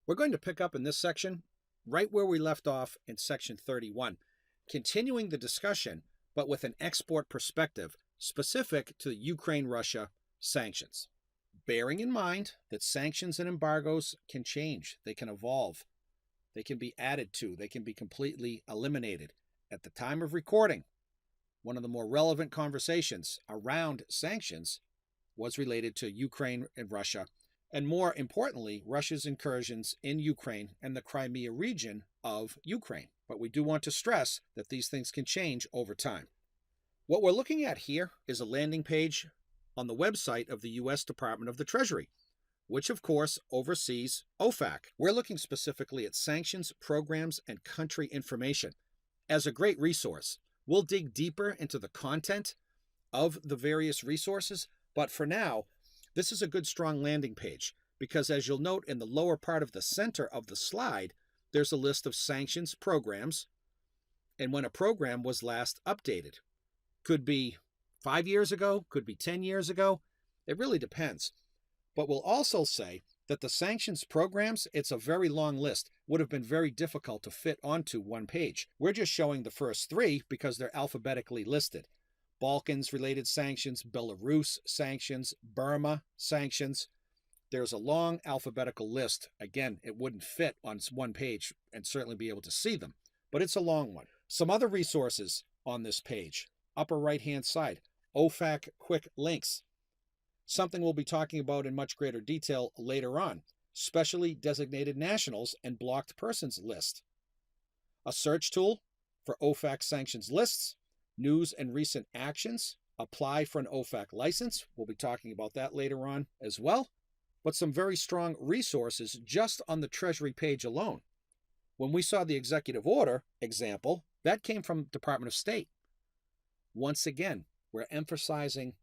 We're going to pick up in this section right where we left off in section 31, continuing the discussion, but with an export perspective specific to the Ukraine-Russia sanctions. Bearing in mind that sanctions and embargoes can change, they can evolve, they can be added to, they can be completely eliminated. At the time of recording, one of the more relevant conversations around sanctions was related to Ukraine and Russia, and more importantly, Russia's incursions in Ukraine and the Crimea region of Ukraine. But we do want to stress that these things can change over time. What we're looking at here is a landing page on the website of the U.S. Department of the Treasury, which of course oversees OFAC. We're looking specifically at sanctions, programs, and country information as a great resource. We'll dig deeper into the content of the various resources, but for now, this is a good strong landing page because as you'll note in the lower part of the center of the slide, there's a list of sanctions programs and when a program was last updated. Could be 5 years ago, could be 10 years ago. It really depends. But we'll also say that the sanctions programs, it's a very long list, would have been very difficult to fit onto one page. We're just showing the first three because they're alphabetically listed. Balkans-related sanctions, Belarus sanctions, Burma sanctions. There's a long alphabetical list. Again, it wouldn't fit on one page and certainly be able to see them, but it's a long one. Some other resources on this page, upper right-hand side, OFAC quick links. Something we'll be talking about in much greater detail later on, specially designated nationals and blocked persons list. A search tool for OFAC sanctions lists, news and recent actions, apply for an OFAC license. We'll be talking about that later on as well. But some very strong resources just on the Treasury page alone. When we saw the executive order example, that came from Department of State. Once again, we're emphasizing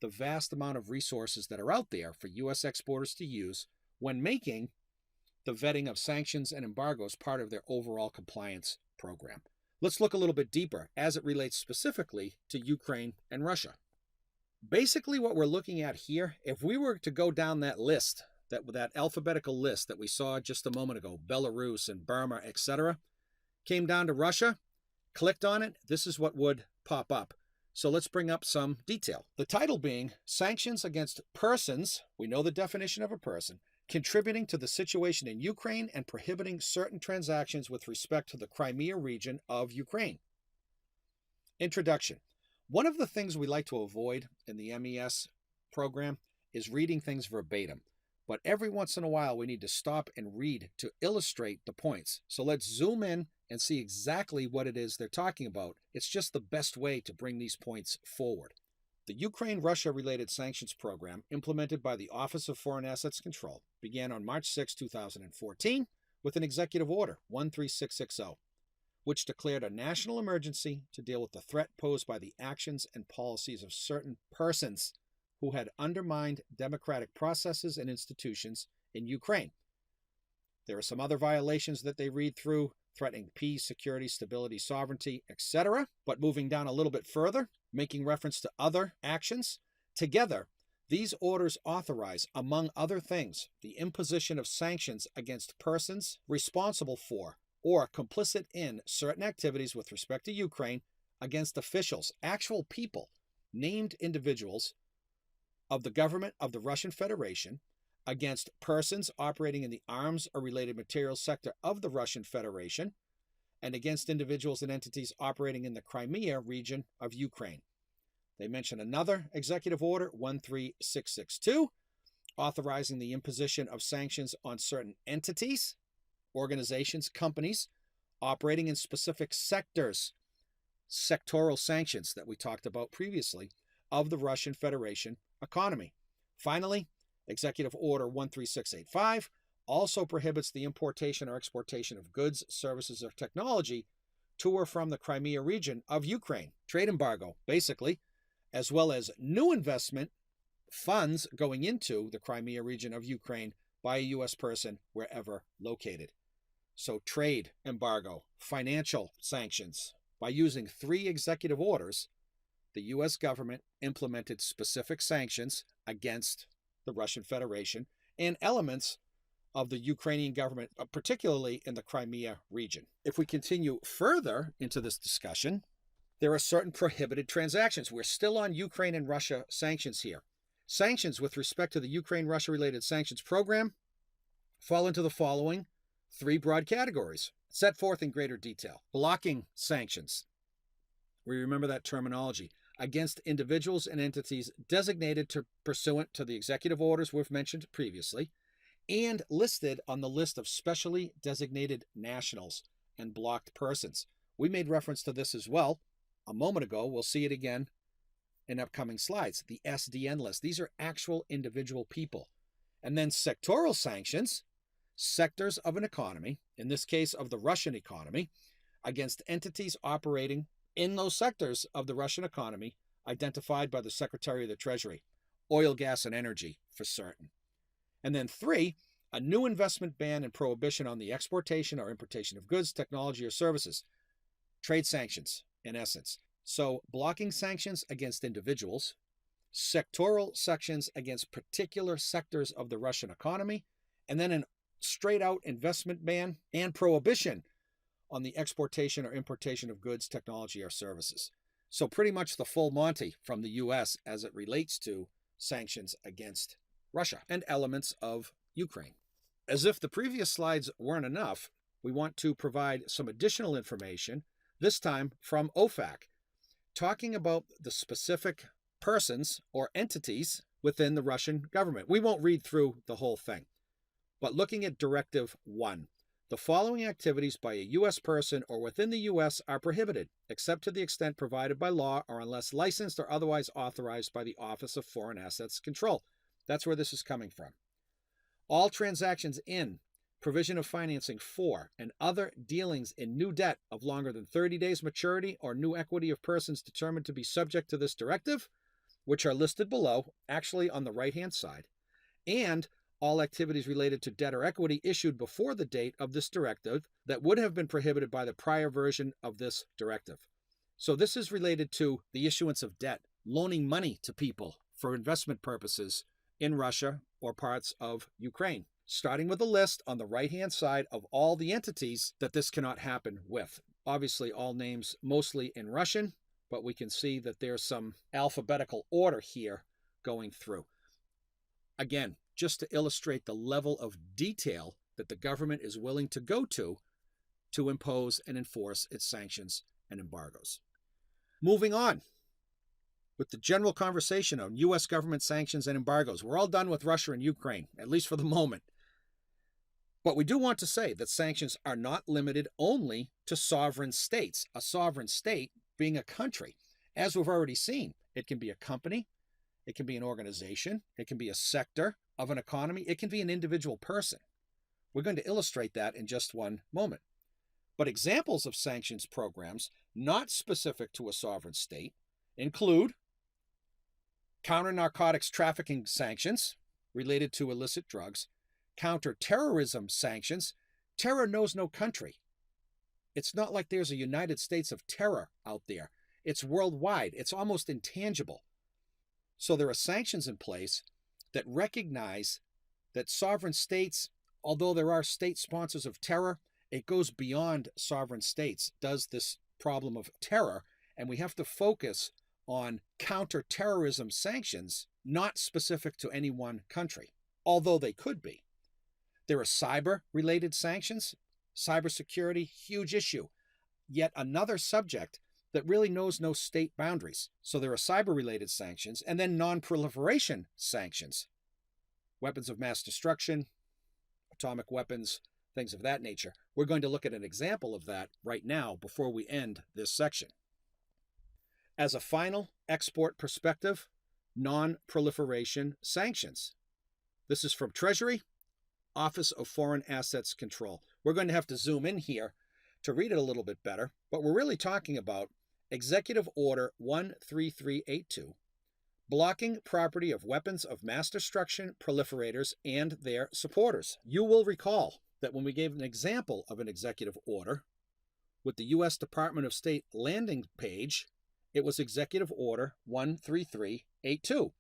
the vast amount of resources that are out there for U.S. exporters to use when making the vetting of sanctions and embargoes part of their overall compliance program. Let's look a little bit deeper as it relates specifically to Ukraine and Russia. Basically what we're looking at here, if we were to go down that list, that alphabetical list that we saw just a moment ago, Belarus and Burma, etc., came down to Russia, clicked on it, this is what would pop up. So let's bring up some detail. The title being Sanctions Against Persons, we know the definition of a person, contributing to the situation in Ukraine and prohibiting certain transactions with respect to the Crimea region of Ukraine. Introduction. One of the things we like to avoid in the MES program is reading things verbatim. But every once in a while, we need to stop and read to illustrate the points. So let's zoom in and see exactly what it is they're talking about. It's just the best way to bring these points forward. The Ukraine-Russia-related sanctions program, implemented by the Office of Foreign Assets Control, began on March 6, 2014, with an executive order, 13660, which declared a national emergency to deal with the threat posed by the actions and policies of certain persons who had undermined democratic processes and institutions in Ukraine. There are some other violations that they read through, threatening peace, security, stability, sovereignty, etc. But moving down a little bit further, making reference to other actions, together, these orders authorize, among other things, the imposition of sanctions against persons responsible for or complicit in certain activities with respect to Ukraine against officials, actual people, named individuals of the government of the Russian Federation, against persons operating in the arms or related materials sector of the Russian Federation, and against individuals and entities operating in the Crimea region of Ukraine. They mention another executive order, 13662, authorizing the imposition of sanctions on certain entities, organizations, companies operating in specific sectors, sectoral sanctions that we talked about previously, of the Russian Federation economy. Finally, Executive Order 13685 also prohibits the importation or exportation of goods, services, or technology to or from the Crimea region of Ukraine. Trade embargo, basically, as well as new investment funds going into the Crimea region of Ukraine by a U.S. person wherever located. So trade embargo, financial sanctions. By using 3 executive orders, the U.S. government implemented specific sanctions against the Russian Federation and elements of the Ukrainian government, particularly in the Crimea region. If we continue further into this discussion, there are certain prohibited transactions. We're still on Ukraine and Russia sanctions here. Sanctions with respect to the Ukraine-Russia related sanctions program fall into the following three broad categories, set forth in greater detail. Blocking sanctions. We remember that terminology. Against individuals and entities designated pursuant to the executive orders we've mentioned previously, and listed on the list of specially designated nationals and blocked persons. We made reference to this as well a moment ago. We'll see it again in upcoming slides. The SDN list. These are actual individual people. And then sectoral sanctions, sectors of an economy, in this case of the Russian economy, against entities operating in those sectors of the Russian economy identified by the Secretary of the Treasury, oil, gas, and energy for certain. And then 3, a new investment ban and prohibition on the exportation or importation of goods, technology, or services. Trade sanctions, in essence. So blocking sanctions against individuals, sectoral sanctions against particular sectors of the Russian economy, and then a straight-out investment ban and prohibition on the exportation or importation of goods, technology, or services. So pretty much the full Monty from the U.S. as it relates to sanctions against Russia and elements of Ukraine. As if the previous slides weren't enough, we want to provide some additional information, this time from OFAC, talking about the specific persons or entities within the Russian government. We won't read through the whole thing, but looking at Directive 1, the following activities by a U.S. person or within the U.S. are prohibited, except to the extent provided by law or unless licensed or otherwise authorized by the Office of Foreign Assets Control. That's where this is coming from. All transactions in, provision of financing for, and other dealings in new debt of longer than 30 days maturity or new equity of persons determined to be subject to this directive, which are listed below, actually on the right-hand side, and all activities related to debt or equity issued before the date of this directive that would have been prohibited by the prior version of this directive. So this is related to the issuance of debt, loaning money to people for investment purposes in Russia or parts of Ukraine, starting with a list on the right-hand side of all the entities that this cannot happen with. Obviously, all names mostly in Russian, but we can see that there's some alphabetical order here going through. Again, just to illustrate the level of detail that the government is willing to go to impose and enforce its sanctions and embargoes. Moving on with the general conversation on U.S. government sanctions and embargoes. We're all done with Russia and Ukraine, at least for the moment. But we do want to say that sanctions are not limited only to sovereign states, a sovereign state being a country. As we've already seen, it can be a company, it can be an organization, it can be a sector of an economy, it can be an individual person. We're going to illustrate that in just one moment. But examples of sanctions programs not specific to a sovereign state include counter-narcotics trafficking sanctions related to illicit drugs, counter-terrorism sanctions. Terror knows no country. It's not like there's a United States of terror out there. It's worldwide. It's almost intangible. So there are sanctions in place that recognize that sovereign states, although there are state sponsors of terror, it goes beyond sovereign states, does this problem of terror, and we have to focus on counter-terrorism sanctions not specific to any one country, although they could be. There are cyber-related sanctions. Cybersecurity, huge issue. Yet another subject that really knows no state boundaries. So there are cyber-related sanctions, and then non-proliferation sanctions. Weapons of mass destruction, atomic weapons, things of that nature. We're going to look at an example of that right now before we end this section. As a final export perspective, non-proliferation sanctions. This is from Treasury, Office of Foreign Assets Control. We're going to have to zoom in here to read it a little bit better, but we're really talking about Executive Order 13382, blocking property of weapons of mass destruction proliferators and their supporters. You will recall that when we gave an example of an executive order with the U.S. Department of State landing page, it was Executive Order 13382,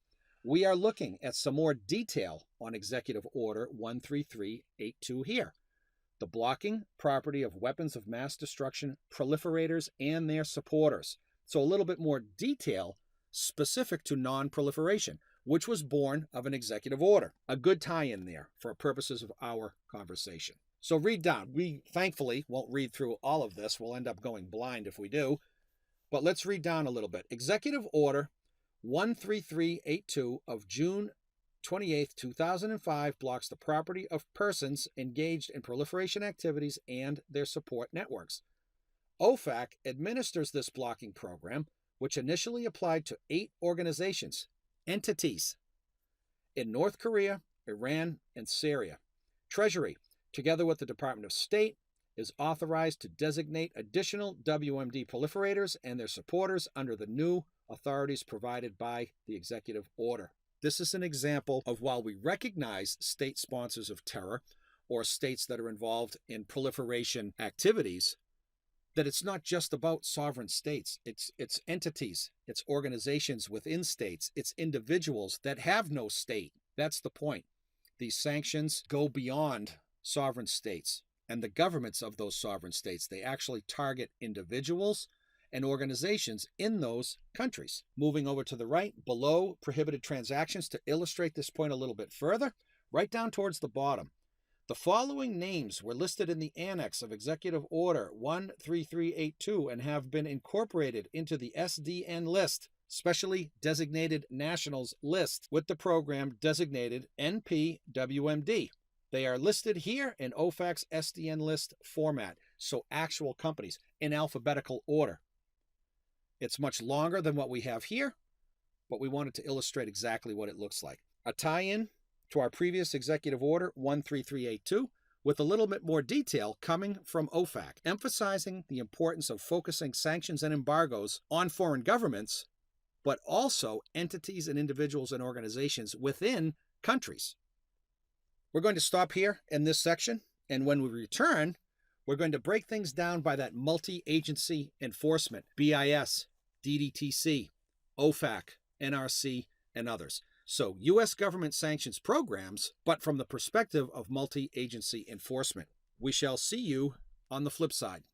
We are looking at some more detail on Executive Order 13382 here. The blocking property of weapons of mass destruction proliferators and their supporters. So a little bit more detail specific to non-proliferation, which was born of an executive order. A good tie-in there for purposes of our conversation. So read down. We thankfully won't read through all of this. We'll end up going blind if we do. But let's read down a little bit. Executive Order 13382 of June 28, 2005 blocks the property of persons engaged in proliferation activities and their support networks. OFAC administers this blocking program, which initially applied to 8 organizations, entities, in North Korea, Iran, and Syria. Treasury, together with the Department of State, is authorized to designate additional WMD proliferators and their supporters under the new authorities provided by the executive order. This is an example of, while we recognize state sponsors of terror or states that are involved in proliferation activities, that it's not just about sovereign states. It's entities, it's organizations within states, it's individuals that have no state. That's the point. These sanctions go beyond sovereign states and the governments of those sovereign states. They actually target individuals and organizations in those countries. Moving over to the right, below prohibited transactions, to illustrate this point a little bit further, right down towards the bottom. The following names were listed in the annex of Executive Order 13382 and have been incorporated into the SDN list, Specially Designated Nationals list, with the program designated NPWMD. They are listed here in OFAC's SDN list format, so actual companies in alphabetical order. It's much longer than what we have here, but we wanted to illustrate exactly what it looks like. A tie-in to our previous Executive Order 13382 with a little bit more detail coming from OFAC, emphasizing the importance of focusing sanctions and embargoes on foreign governments, but also entities and individuals and organizations within countries. We're going to stop here in this section, and when we return, we're going to break things down by that multi-agency enforcement, BIS, DDTC, OFAC, NRC, and others. So U.S. government sanctions programs, but from the perspective of multi-agency enforcement. We shall see you on the flip side.